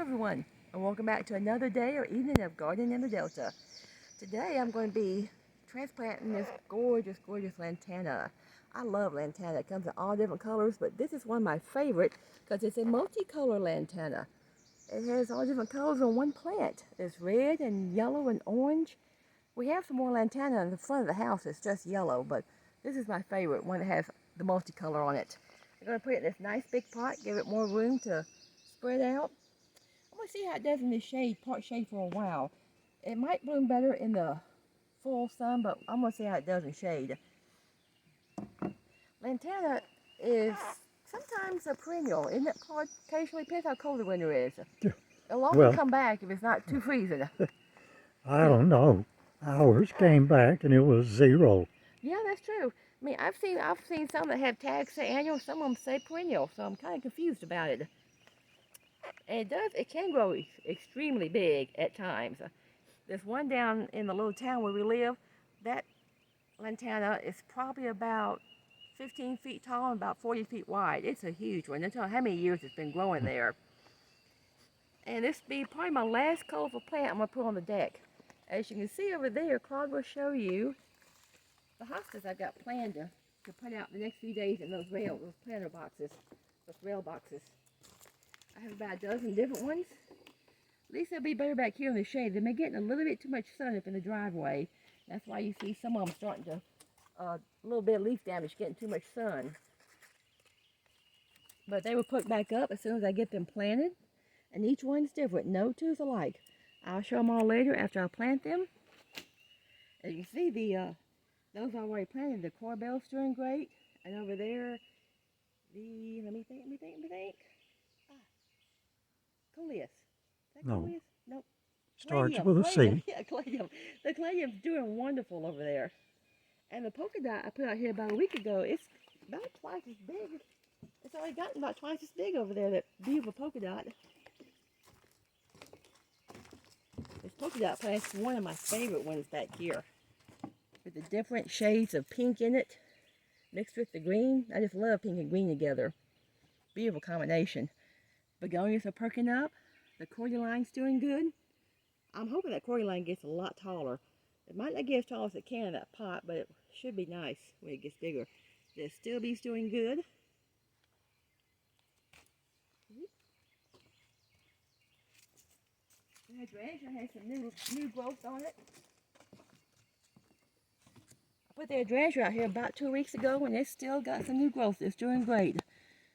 everyone, and welcome back to another day or evening of gardening in the Delta. Today I'm going to be transplanting this gorgeous lantana. I love lantana. It comes in all different colors, but this is one of my favorite because it's a multicolored lantana. It has all different colors on one plant. It's red and yellow and orange. We have some more lantana in the front of the house. It's just yellow, but this is my favorite one that has the multicolor on it. I'm going to put it in this nice big pot, give it more room to spread out. I'm going to see how it does in the shade, part shade for a while. It might bloom better in the full sun, but I'm going to see how it does in shade. Lantana is sometimes a perennial, isn't it, Claude? Occasionally, depends how cold the winter is. It'll often come back if it's not too freezing. I don't know. Ours came back and it was 0. Yeah, that's true. I mean, I've seen some that have tags say annual, some of them say perennial, so I'm kind of confused about it. And it can grow extremely big at times. There's one down in the little town where we live. That lantana is probably about 15 feet tall and about 40 feet wide. It's a huge one. That's how many years it's been growing there. And this will be probably my last colorful plant I'm going to put on the deck. As you can see over there, Claude will show you the hostas I've got planned to put out the next few days in those planter boxes, those rail boxes. I have about a dozen different ones. At least they'll be better back here in the shade. They've been getting a little bit too much sun up in the driveway. That's why you see some of them starting to, a little bit of leaf damage, getting too much sun. But they will put back up as soon as I get them planted. And each one's different. No two is alike. I'll show them all later after I plant them. As you see, those I already planted, the corbel's doing great. And over there, let me think. Coleus. Is that No. Coleus? Nope. Starts with a C. Yeah, Claudium. The Claudium's doing wonderful over there. And the polka dot I put out here about a week ago, it's about twice as big. It's already gotten about twice as big over there, that beautiful polka dot. This polka dot plant's one of my favorite ones back here. With the different shades of pink in it, mixed with the green. I just love pink and green together. Beautiful combination. Begonias are perking up. The cordyline's doing good. I'm hoping that cordyline gets a lot taller. It might not get as tall as it can in that pot, but it should be nice when it gets bigger. The stilbe's doing good. The hydrangea has some new growth on it. I put the hydrangea out here about 2 weeks ago, and it's still got some new growth. It's doing great.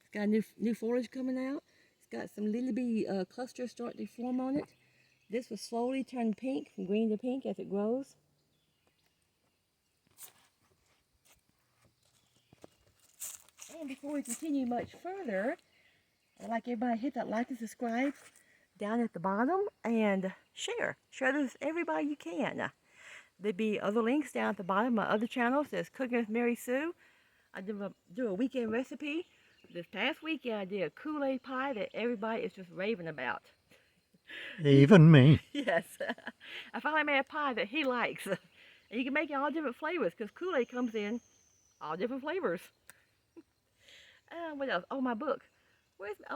It's got new foliage coming out. It's got some little bitty clusters starting to form on it. This will slowly turn pink, from green to pink as it grows. And before we continue much further, I'd like everybody to hit that like and subscribe down at the bottom and share. Share this with everybody you can. There'll be other links down at the bottom. My other channel says Cooking with Mary Sue. I do a weekend recipe. This past weekend I did a Kool-Aid pie that everybody is just raving about. Even me. Yes. I finally made a pie that he likes. And you can make it all different flavors because Kool-Aid comes in all different flavors. What else? Oh, my book.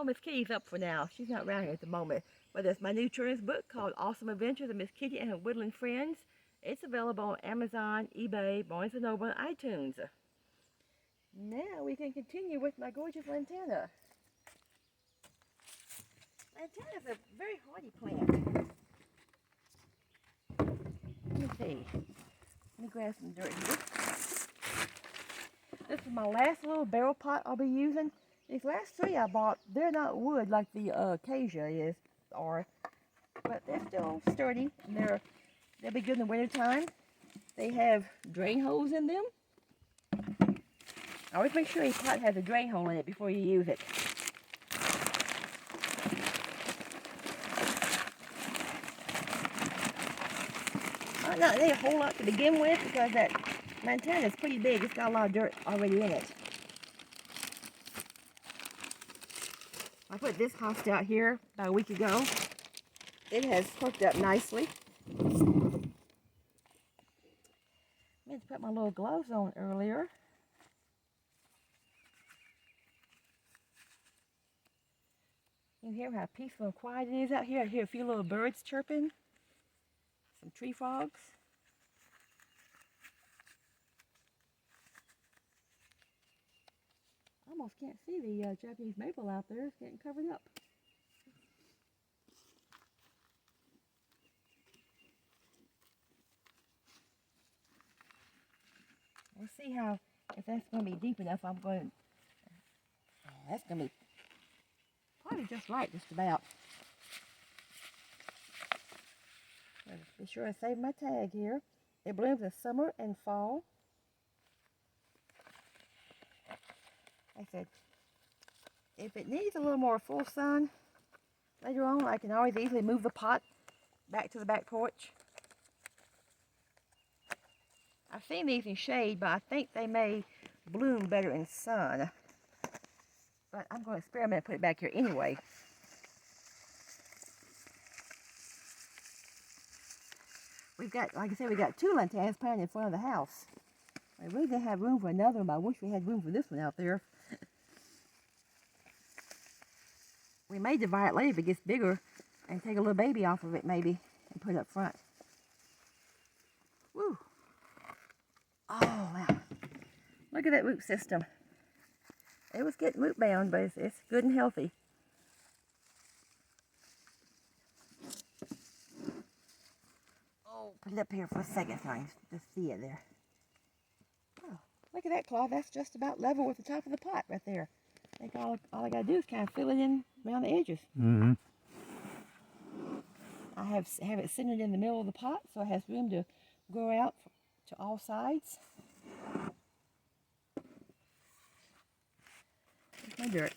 Miss Kitty's up for now. She's not around here at the moment. But there's my new children's book called Awesome Adventures of Miss Kitty and Her Woodland Friends. It's available on Amazon, eBay, Barnes & Noble, and iTunes. Now we can continue with my gorgeous lantana. Lantana is a very hardy plant. Let me see. Let me grab some dirt here. This is my last little barrel pot I'll be using. These last three I bought, they're not wood like the acacia are, but they're still sturdy. And they'll be good in the wintertime. They have drain holes in them. Always make sure your pot has a drain hole in it before you use it. Might not need a whole lot to begin with because that lantana is pretty big. It's got a lot of dirt already in it. I put this hosta out here about a week ago. It has perked up nicely. I meant to put my little gloves on earlier. You hear how peaceful and quiet it is out here. I hear a few little birds chirping, some tree frogs. I almost can't see the Japanese maple out there. It's getting covered up. We'll see how, if that's going to be deep enough, I'm going to, that's going to be probably just right, just about. Be sure I save my tag here. It blooms in summer and fall. Like I said, if it needs a little more full sun later on, I can always easily move the pot back to the back porch. I've seen these in shade, but I think they may bloom better in sun. But I'm going to experiment and put it back here anyway. We've got, like I said, we got 2 lantanas planted in front of the house. I really didn't have room for another one, but I wish we had room for this one out there. We may divide it later if it gets bigger and take a little baby off of it maybe and put it up front. Woo! Oh, wow. Look at that root system. It was getting root bound, but it's good and healthy. Oh, put it up here for a second so I can just see it there. Oh, look at that, Claude. That's just about level with the top of the pot right there. I think all I got to do is kind of fill it in around the edges. Mm-hmm. I have it centered in the middle of the pot so it has room to grow out to all sides. Here's my dirt.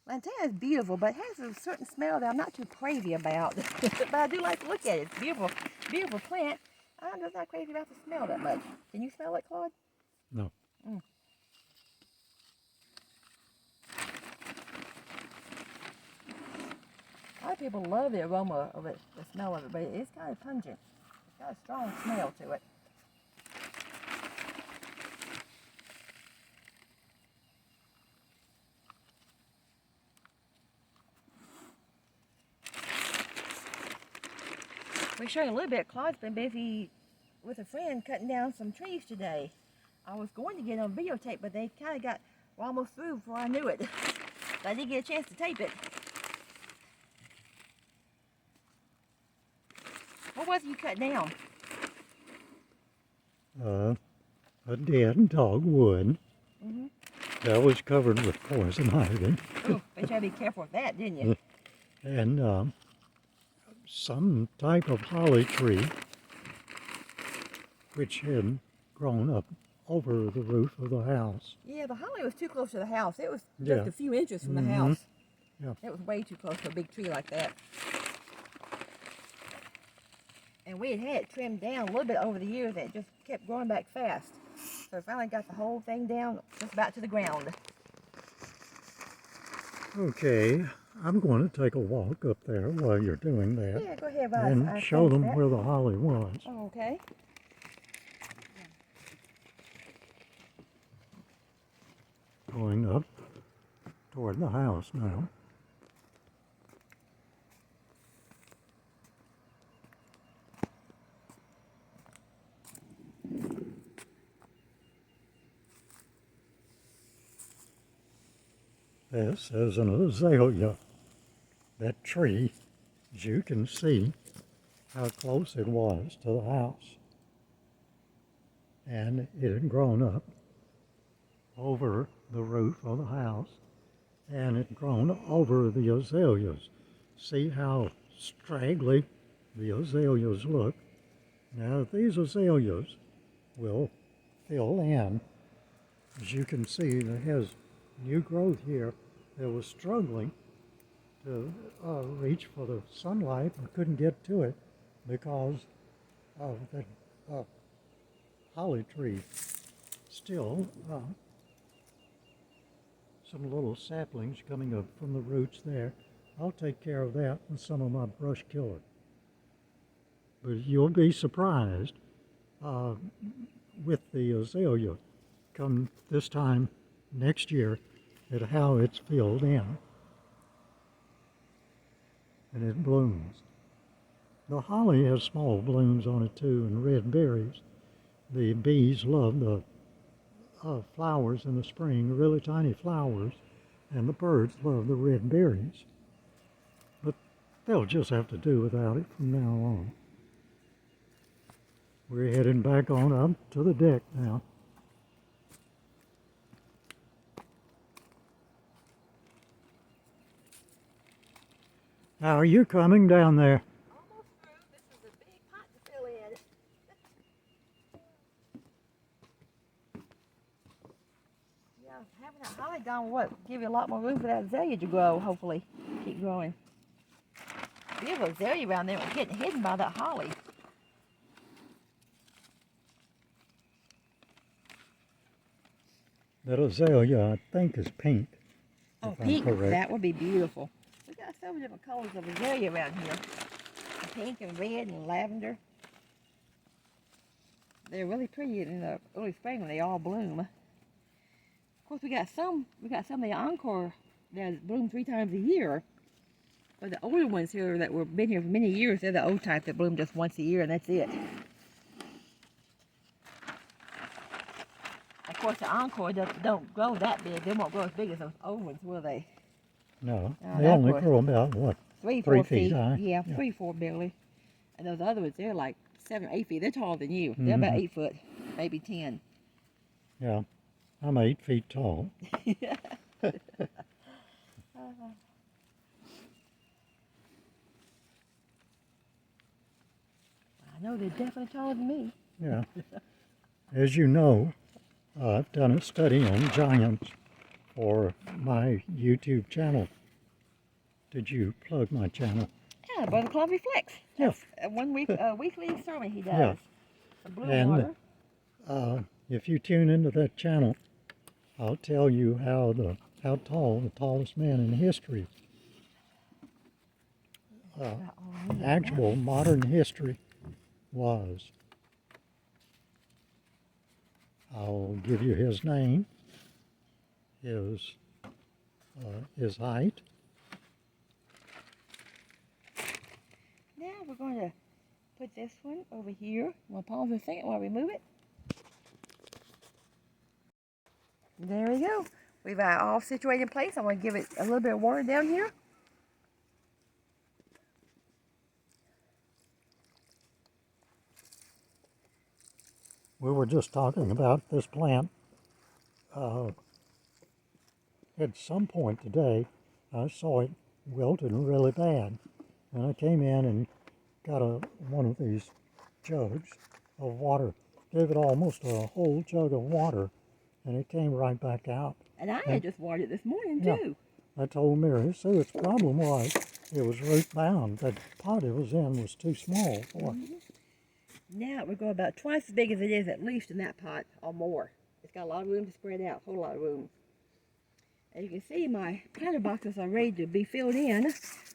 Lantana is beautiful, but it has a certain smell that I'm not too crazy about. But I do like to look at it. It's beautiful, beautiful plant. I'm just not crazy about the smell that much. Can you smell it, Claude? No. Mm. A lot of people love the aroma of it, the smell of it, but it's kind of pungent. It's got a strong smell to it. We're showing a little bit. Claude's been busy with a friend cutting down some trees today. I was going to get on videotape, but they kind of got almost through before I knew it. But I did get a chance to tape it. What was it you cut down? A dead dogwood. Mm-hmm. That was covered with poison ivy. Oh, but you had to be careful with that, didn't you? And some type of holly tree which had grown up over the roof of the house. Yeah, the holly was too close to the house. It was just Yeah. a few inches from the Mhm. house. Yeah. It was way too close to a big tree like that. And we had it trimmed down a little bit over the years, and it just kept growing back fast. So I finally got the whole thing down just about to the ground. Okay, I'm going to take a walk up there while you're doing that. Yeah, go ahead, Rod. And show them where the holly was. Oh, okay. Going up toward the house now. This is an azalea. That tree, as you can see, how close it was to the house. And it had grown up over the roof of the house, and it had grown over the azaleas. See how straggly the azaleas look? Now these azaleas will fill in. As you can see, it has new growth here that was struggling to reach for the sunlight and couldn't get to it because of the holly tree. Still, some little saplings coming up from the roots there. I'll take care of that with some of my brush killer. But you'll be surprised uh, with the azalea come this time next year at how it's filled in and it blooms. The holly has small blooms on it too and red berries. The bees love the flowers in the spring, really tiny flowers, and the birds love the red berries. But they'll just have to do without it from now on. We're heading back on up to the deck now. How are you coming down there? Almost through. This is a big pot to fill in. Yeah, having that holly gone will give you a lot more room for that azalea to grow, hopefully. Keep growing. Beautiful azalea around there was getting hidden by that holly. That azalea, I think, is pink. Oh, if I'm pink. correct. That would be beautiful. We got so many different colors of azalea around here. Pink and red and lavender. They're really pretty in the early spring when they all bloom. Of course, we got some of the encore that bloom 3 times a year. But the older ones here that were been here for many years, they're the old type that bloom just once a year, and that's it. Of course, the encore don't grow that big. They won't grow as big as those old ones, will they? No, they only grow about, what, 3, 3 4 feet high? Yeah, 3, 4 barely. And those other ones, they're like 7, 8 feet. They're taller than you. They're about 8 foot, maybe 10. Yeah, I'm 8 feet tall. I know they're definitely taller than me. Yeah. As you know, I've done a study on giants for my YouTube channel. Did you plug my channel? Yeah, Brother Claude Reflects. Yeah. That's one weekly sermon he does. Yeah. The blue And water. if you tune into that channel, I'll tell you how tall the tallest man in history, actual modern history, was. I'll give you his name, his height. Now we're going to put this one over here. We'll pause a second while we move it. There we go. We've all situated in place. I'm going to give it a little bit of water down here. We were just talking about this plant. At some point today, I saw it wilting really bad. And I came in and got one of these jugs of water, gave it almost a whole jug of water, and it came right back out. And I had just watered it this morning, Yeah. too. I told Mary, so its problem was it was root bound. That pot it was in was too small for it. Now we're going about twice as big as it is at least in that pot or more. It's got a lot of room to spread out, a whole lot of room. As you can see, my planter boxes are ready to be filled in.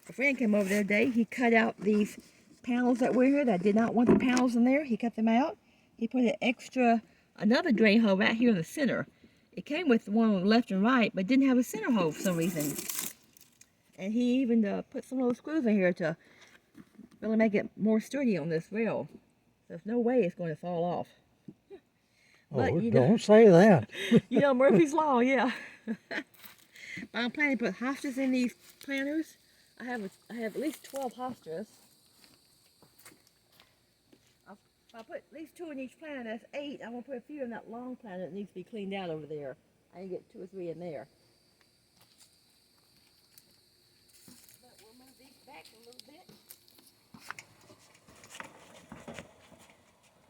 A friend came over the other day. He cut out these panels that were here that did not want the panels in there. He cut them out. He put another drain hole right here in the center. It came with one on the left and right, but didn't have a center hole for some reason. And he even put some little screws in here to really make it more sturdy on this rail. There's no way it's going to fall off. But, Oh, don't say that. You know Murphy's Law, yeah. But I'm planning to put hostas in these planters. I have at least 12 hostas. If I put at least 2 in each planter, that's 8. I'm going to put a few in that long planter that needs to be cleaned out over there. I can get 2 or 3 in there. But we'll move these back a little bit.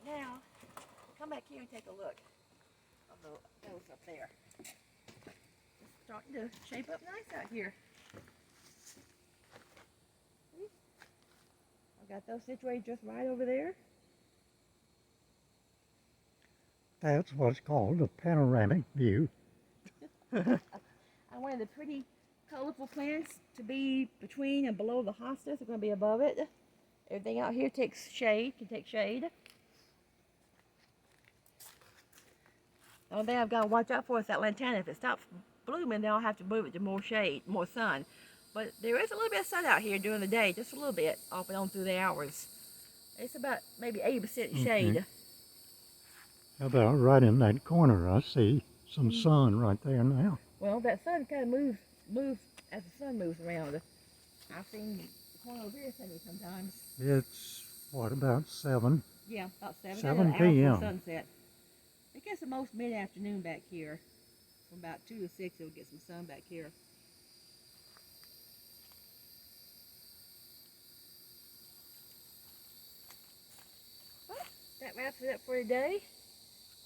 Now, come back here and take a look of those up there. It's starting to shape up nice out here. See? I've got those situated just right over there. That's what's called a panoramic view. I wanted the pretty, colorful plants to be between and below the hostas. They're going to be above it. Everything out here takes shade, can take shade. The only thing I've got to watch out for is that lantana. If it stops blooming, then I'll have to move it to more shade, more sun. But there is a little bit of sun out here during the day, just a little bit, off and on through the hours. It's about maybe 80% shade. Okay. How about right in that corner? I see some sun right there now. Well, that sun kind of moves as the sun moves around. I've seen the corner over here sometimes. It's, what, about 7? Yeah, about 7. 7 Hour p.m. before sunset. It gets the most mid-afternoon back here. From about 2 to 6, it'll get some sun back here. Well, that wraps it up for today.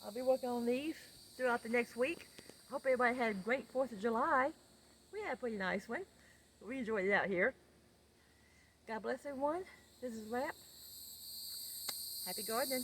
I'll be working on these throughout the next week. Hope everybody had a great 4th of July. We had a pretty nice one. We enjoyed it out here. God bless everyone. This is Rap. Happy gardening.